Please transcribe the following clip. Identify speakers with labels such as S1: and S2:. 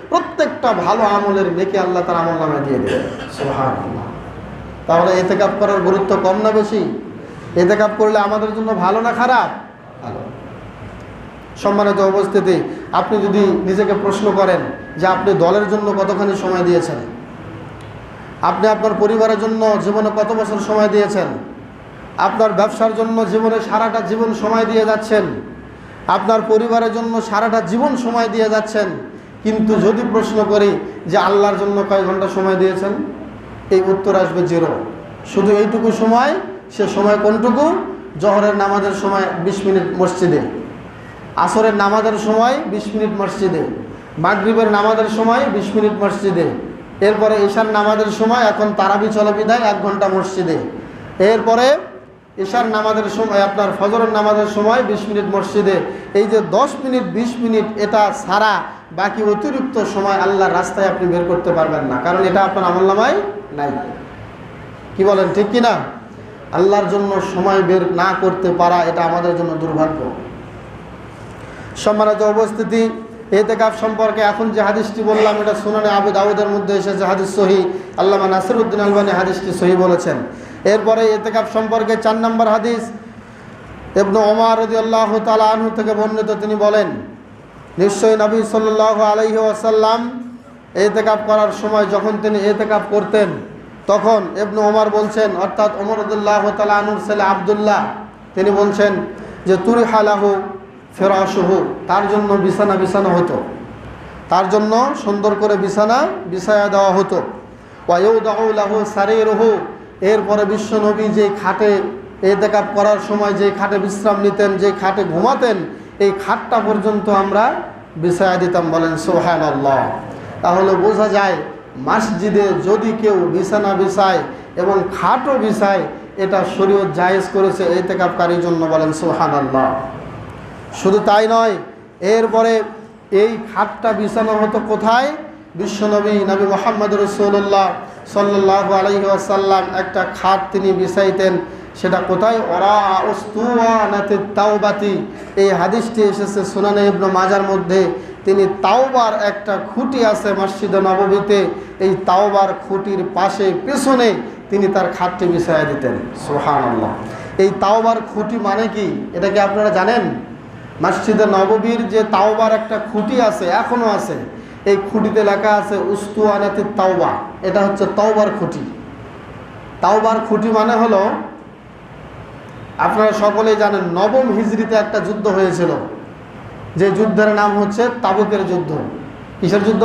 S1: প্রত্যেকটা ভালো আমলের নেকি আল্লাহ তার আমলনামায় দিয়ে দেবে। সুবহানাল্লাহ। তাহলে ইতিকাফ করার গুরুত্ব কম না বেশি? ইতিকাফ করলে আমাদের জন্য ভালো না খারাপ? ভালো। সম্মানিত উপস্থিতি, আপনি যদি নিজেকে প্রশ্ন করেন যে আপনি দলের জন্য কতখানি সময় দিয়েছেন, আপনি আপনার পরিবারের জন্য জীবনে কত বছর সময় দিয়েছেন, আপনার ব্যবসার জন্য জীবনে সারাটা জীবন সময় দিয়ে যাচ্ছেন, আপনার পরিবারের জন্য সারাটা জীবন সময় দিয়ে যাচ্ছেন, কিন্তু যদি প্রশ্ন করি যে আল্লাহর জন্য কয় ঘন্টা সময় দিয়েছেন, এই উত্তর আসবে 0। শুধু এইটুকু সময়, সে সময় কোনটুকু? জোহরের নামাজের সময় 20 মিনিট মসজিদে, আসরের নামাজের সময় 20 মিনিট মসজিদে, মাগরিবের নামাজের সময় 20 মিনিট মসজিদে, এরপরে ঈশার নামাজের সময়, এখন তারাবি চলে বিদায় 1 ঘন্টা মসজিদে, এরপরে ঈশার নামাজের সময়, আপনার ফজরের নামাজের সময় 20 মিনিট মসজিদে। এই যে 10 মিনিট 20 মিনিট, এটা ছাড়া বাকি অতিরিক্ত সময় আল্লাহর রাস্তায় আপনি বের করতে পারবেন না, কারণ এটা আপনার আমলনামায় নাই। কি বলেন, ঠিক কিনা? আল্লাহর জন্য সময় বের না করতে পারা, এটা আমাদের জন্য দুর্ভাগ্য। সম্মানিত উপস্থিতি, ইতিকাফ সম্পর্কে এখন যে হাদিসটি বললাম, এটা সুনানে আবু দাউদের মধ্যে এসেছে, হাদিস সহিহ। আল্লামা নাসিরউদ্দিন আলবানী হাদিসটি সহিহ বলেছেন। এরপরে ইতিকাফ সম্পর্কে 4 নম্বর হাদিস ইবনে ওমর রাদিয়াল্লাহু তাআলা আনহু থেকে বর্ণিত। তিনি বলেন, নিশ্চয়ই নবী সাল্লাল্লাহু আলাইহি ওয়াসাল্লাম ইতিকাফ করার সময় যখন তিনি ইতিকাফ করতেন, তখন ইবনে ওমর বলছেন, অর্থাৎ ওমর রাদিয়াল্লাহু তাআলা আনহুর ছেলে আব্দুল্লাহ, তিনি বলছেন যে তুরিহা লাহু ফিরাশুহু, তার জন্য বিছানা বিছানো হতো, তার জন্য সুন্দর করে বিছানা বিছায়া দেওয়া হতো। ওয়া ইউদাউ লাহু সারিরুহু, এরপরে বিশ্বনবী যে খাটে ইতিকাফ করার সময় যে খাটে বিশ্রাম নিতেন, যে খাটে ঘুমাতেন, এই খাটটা পর্যন্ত আমরা বিছায়া দিতাম। বলেন সুবহানাল্লাহ। তাহলে বোঝা যায় মসজিদে যদি কেউ বিছানা বিছায় এবং খাটও বিছায়, এটা শরীয়ত জায়েজ করেছে ইতিকাফকারীর জন্য। বলেন সুবহানাল্লাহ। শুধু তাই নয়, এরপরে এই খাটটা বিছানো হতো কোথায়? বিশ্বনবী নবী মুহাম্মদ রাসূলুল্লাহ সাল্লাল্লাহু আলাইহি ওয়াসাল্লাম একটা খাট তিনি বিছাইতেন, সেটা কোথায়? ওরা উস্তুওয়ানাতিত তাওবাতি, এই হাদিসটি এসেছে সুনানে ইবনে মাজার মধ্যে। তিনি তাওবার একটা খুঁটি আছে মসজিদে নববীতে, এই তাওবার খুঁটির পাশে পেছনে তিনি তার খাটটি বিছাইয়া দিতেন। সুবহানাল্লাহ। এই তাওবার খুঁটি মানে কি, এটা কি আপনারা জানেন? মসজিদে নববীর যে তাওবার একটা খুঁটি আছে, এখনো আছে, এই খুঁটিতে লেখা আছে উস্তুওয়ানাতিত তাওবা, এটা হচ্ছে তাওবার খুঁটি। তাওবার খুঁটি মানে হলো, আপনারা সকলেই জানেন, 9ম হিজরিতে একটা যুদ্ধ হয়েছিল, যে যুদ্ধের নাম হচ্ছে তাবুকের যুদ্ধ। কিসের যুদ্ধ?